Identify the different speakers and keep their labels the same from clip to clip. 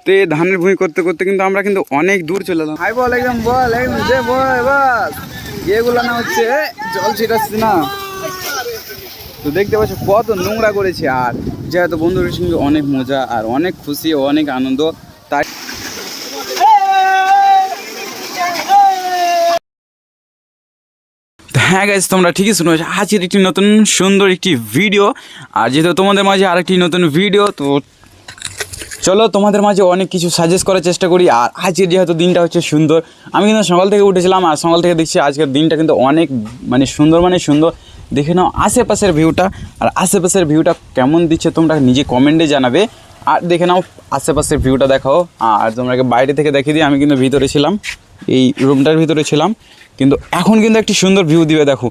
Speaker 1: তো এই ধানের ভুঁই করতে করতে কিন্তু আমরা কিন্তু অনেক দূর চলে এলাম। হাই বল একদম বল একদম যে বল বাস এগুলো না হচ্ছে জল ছিটাচ্ছি না। তো দেখতে পাচ্ছ কত নোংরা করেছে, আর যেহেতু বন্ধুদের সঙ্গে অনেক মজা আর অনেক খুশি ও অনেক আনন্দ, তাই হ্যাঁ গাইজ তোমরা ঠিকই শুনো, আজকের একটি নতুন সুন্দর একটি ভিডিও। আর যেহেতু তোমাদের মাঝে আরেকটি নতুন ভিডিও, তো চলো তোমাদের মাঝে অনেক কিছু সাজেস্ট করার চেষ্টা করি। আর আজকের যেহেতু দিনটা হচ্ছে সুন্দর, আমি কিন্তু সকাল থেকে উঠেছিলাম আর সকাল থেকে দেখছি আজকের দিনটা কিন্তু অনেক সুন্দর। দেখে নাও আশেপাশের ভিউটা, আর আশেপাশের ভিউটা কেমন দিচ্ছে তোমরা নিজে কমেন্টে জানাবে। আর দেখে নাও আশেপাশের ভিউটা দেখাও। আর তোমরাকে বাইরে থেকে দেখিয়ে দিই, আমি কিন্তু ভিতরে ছিলাম, এই রুমটার ভিতরে ছিলাম, কিন্তু এখন কিন্তু একটি সুন্দর ভিউ দিবে। দেখো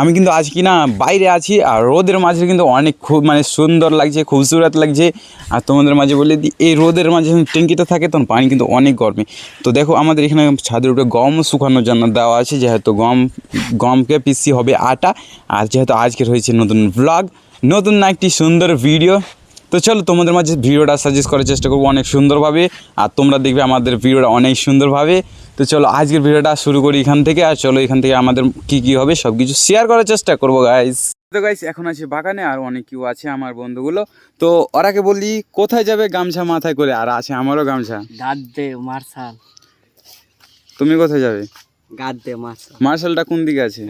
Speaker 1: আমি কিন্তু আজ কি না বাইরে আছি, আর রোদের মাঝে কিন্তু অনেক খুব সুন্দর লাগছে, খুবসুরত লাগছে। আর তোমাদের মাঝে বলে দিই, এই রোদের মাঝে ট্যাঙ্কিতে থাকে তখন পানি কিন্তু অনেক গরমে। তো দেখো আমাদের এখানে ছাদের উপরে গম শুকানোর জন্য দেওয়া আছে, যেহেতু গমকে পিসি হবে আটা। আর যেহেতু আজকের হয়েছে নতুন ব্লগ, নতুন না একটি সুন্দর ভিডিও, তো চলো তোমাদের মাঝে ভিডিওটা সাজেস্ট করার চেষ্টা করবো অনেক সুন্দরভাবে, আর তোমরা দেখবে আমাদের ভিডিওটা অনেক সুন্দরভাবে। তো চলো আজকের ভিডিওটা শুরু করি এখান থেকে, আর চলো এখান থেকে আমাদের কী হবে সব কিছু শেয়ার করার চেষ্টা করবো গাইস। তো গাইস এখন আছে বাগানে, আর অনেক কেউ আছে আমার বন্ধুগুলো। তো ওরাকে বললি কোথায় যাবে গামছা মাথায় করে, আর আছে আমারও গামছা।
Speaker 2: মার্শাল,
Speaker 1: তুমি কোথায় যাবে? মার্শালটা কোন দিকে আছে?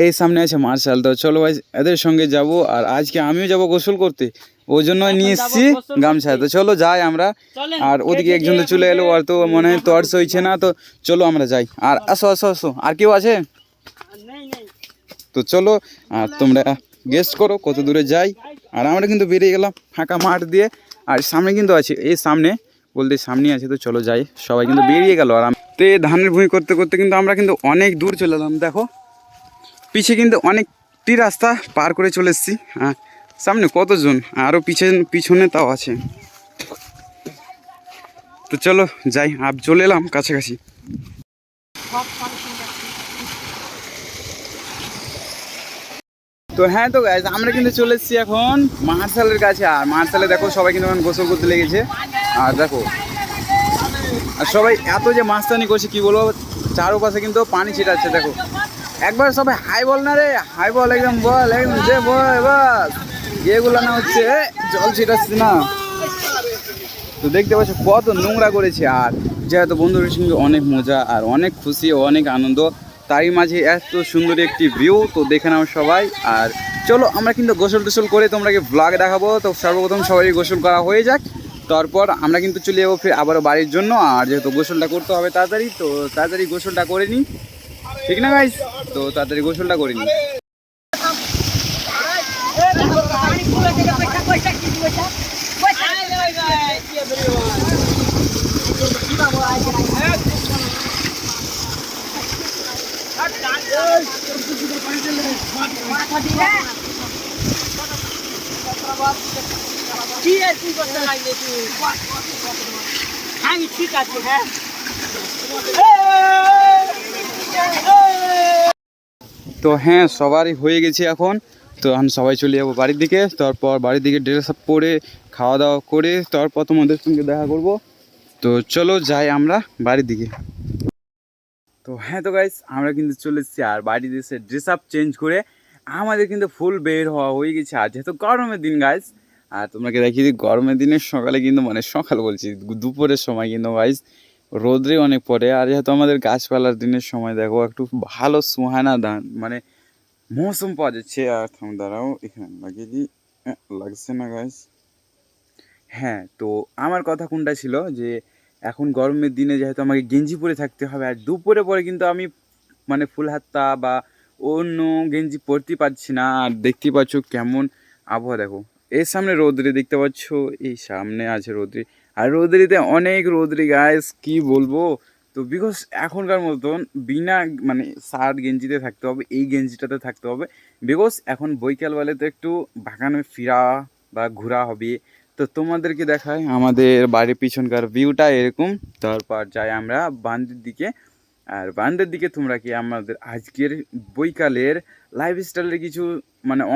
Speaker 1: এই সামনে আছে মার্শাল। তো চলো ভাই এদের সঙ্গে যাব, আর আজকে আমিও যাব গোসল করতে, ওই জন্য নিয়ে এসেছি গামছা। তো চলো যাই আমরা। আর ওদিকে একজন তো চলে এলো, আর তো মনে হয় টর্চ হয়েছে না, তো চলো আমরা যাই। আর আসো, আর কেউ আছে? তো চলো আর তোমরা গেস্ট করো কত দূরে যাই। আর আমরা কিন্তু বেরিয়ে গেলাম ফাঁকা মাঠ দিয়ে, আর সামনে কিন্তু আছে, এই সামনে বলতে সামনে আছে। তো চলো যাই, সবাই কিন্তু বেরিয়ে গেল। আর তো এই ধানের ভুঁই করতে করতে কিন্তু আমরা কিন্তু অনেক দূর চলে এলাম। দেখো পিছিয়ে কিন্তু অনেকটি রাস্তা পার করে চলে এসেছি। হ্যাঁ সামনে কতজন, আরও পিছনে তাও আছে। তো চলো যাই, আর চলে এলাম কাছাকাছি। তো হ্যাঁ তো গাইস আমরা কিন্তু চলে এসেছি এখন মার্শালের কাছে। আর মার্শালে দেখো সবাই কিন্তু এখন গোসল করতে লেগেছে। আর দেখো আর সবাই এত যে মাস্তানি করছে কি বলবো, চারপাশে কিন্তু পানি ছিটাচ্ছে। দেখো একবার সবাই হাই বল না রে, হাই বল একদম বল একদম যে বল বাস এগুলো না হচ্ছে জল ছিটাচ্ছি না। তো দেখতে পাচ্ছ কত নোংরা করেছে, আর যেহেতু বন্ধুদের সঙ্গে অনেক মজা আর অনেক খুশি ও অনেক আনন্দ, তারই মাঝে এত সুন্দর একটি ভিউ। তো দেখে নাও সবাই। আর চলো আমরা কিন্তু গোসল টোসল করে তোমরাকে ব্লগ দেখাবো। তো সর্বপ্রথম সবাই গোসল করা হয়ে যাক, তারপর আমরা কিন্তু চলে যাবো ফির আবারও বাড়ির জন্য। আর যেহেতু গোসলটা করতে হবে তাড়াতাড়ি, তো তাড়াতাড়ি গোসলটা করে নিই, ঠিক না গাইস? তো তাড়াতাড়ি গোসলটা করে নিই।
Speaker 2: ঠিক আছে হ্যাঁ।
Speaker 1: তো হ্যাঁ সবারই হয়ে গেছে এখন। তো এখন সবাই চলে যাবো বাড়ির দিকে, তারপর বাড়ির দিকে ড্রেস আপ পরে খাওয়া দাওয়া করে তারপর তোমাদের সঙ্গে দেখা করব। তো চলো যাই আমরা বাড়ির দিকে। তো হ্যাঁ তো গাইস আমরা কিন্তু চলে এসেছি, আর বাড়িতে এসে ড্রেস আপ চেঞ্জ করে আমাদের কিন্তু ফুল বের হওয়া হয়ে গেছে। আর যেহেতু গরমের দিন গাইস, আর তোমাকে দেখিয়ে দিই গরমের দিনের সকালে কিন্তু সকাল বলছি দুপুরের সময় কিন্তু গাইস রোদ্রে অনেক পড়ে। আর যেহেতু আমাদের গাছপালার দিনের সময় দেখো একটু ভালো সুহানা ধান মৌসুম পাওয়া যাচ্ছে। আর দাঁড়াও এখানে লাগিয়ে দিই, লাগছে না গাইস। হ্যাঁ তো আমার কথা কোনটা ছিল যে এখন গরমের দিনে যেহেতু আমাকে গেঞ্জি পরে থাকতে হবে, আর দুপুরে পরে কিন্তু আমি ফুল হাতা বা অন্য গেঞ্জি পরতে পারছি না। আর দেখতে পাচ্ছ কেমন আবহাওয়া, দেখো এর সামনে রোদ্রে দেখতে পাচ্ছ, এই সামনে আছে রোদ্রে, আর রোদ্রিতে অনেক রোদ্রি গাইস কি বলবো। তো বিকজ এখনকার মতন বিনা শার্ট গেঞ্জিতে থাকতে হবে, এই গেঞ্জিটাতে থাকতে হবে। বিকজ এখন বৈকালবেলাতে একটু বাগানে ফিরা বা ঘোরা হবে। তো তোমাদেরকে দেখায় আমাদের বাড়ির পিছনকার ভিউটা এরকম। তারপর যাই আমরা বান্দির দিকে, আর বান্দের দিকে তোমরা কি আমাদের আজকের বৈকালের লাইফস্টাইলের কিছু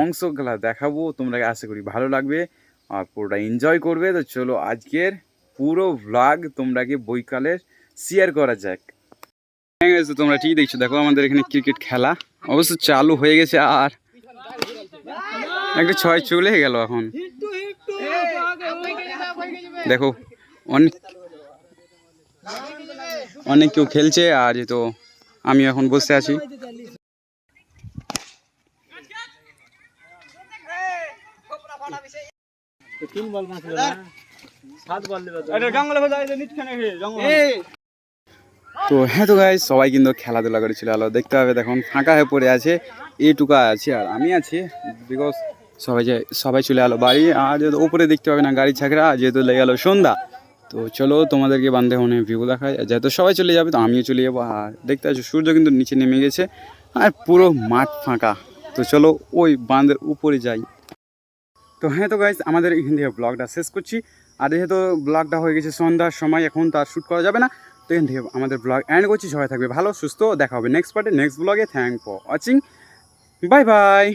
Speaker 1: অংশগুলা দেখাবো, তোমরা আশা করি ভালো লাগবে। আর পুরোটা এনজয় করবে। তো চলো আজকের পুরো ভ্লগ তোমরাকে বৈকালের শেয়ার করা যাক। হ্যাঁ guys, তো তোমরা ঠিক দেখছো, দেখো আমাদের এখানে ক্রিকেট খেলা অবশ্য চালু হয়ে গেছে, আর একটা 6 চলে গেল। এখন দেখো অনেক অনেক কেউ খেলছে, আর এই তো আমি এখন বসে আছি। তো হ্যাঁ, তো গাইস সবাই কিন্তু খেলাধুলা করেছিল, আলো দেখতে হবে। দেখুন ফাঁকা হয়ে পড়ে আছে, এইটুকু আছে আর আমি আছি, বিকজ সবাই চলে এলো বাড়ি। আর যেহেতু উপরে দেখতে হবে না গাড়ি ছাকরা, যেহেতু লেগে গেলো সন্ধ্যা। তো চলো তোমাদেরকে বান্ধবনে ভিউ দেখায়, যেহেতু সবাই চলে যাবে তো আমিও চলে যাবো। আর দেখতে পাচ্ছি সূর্য কিন্তু নিচে নেমে গেছে, আর পুরো মাঠ ফাঁকা। তো চলো ওই বাঁধের উপরে যাই। তো হ্যাঁ, তো গাইস আমাদের এখান থেকে ব্লগটা শেষ করছি। আর যেহেতু ব্লগটা হয়ে গেছে সন্ধ্যার সময়, এখন তার শ্যুট করা যাবে না, তো এখান থেকে আমাদের ব্লগ এন্ড করছি। সবাই থাকবে ভালো সুস্থ, দেখা হবে নেক্সট পার্টে নেক্সট ব্লগে। Thank for watching, bye bye.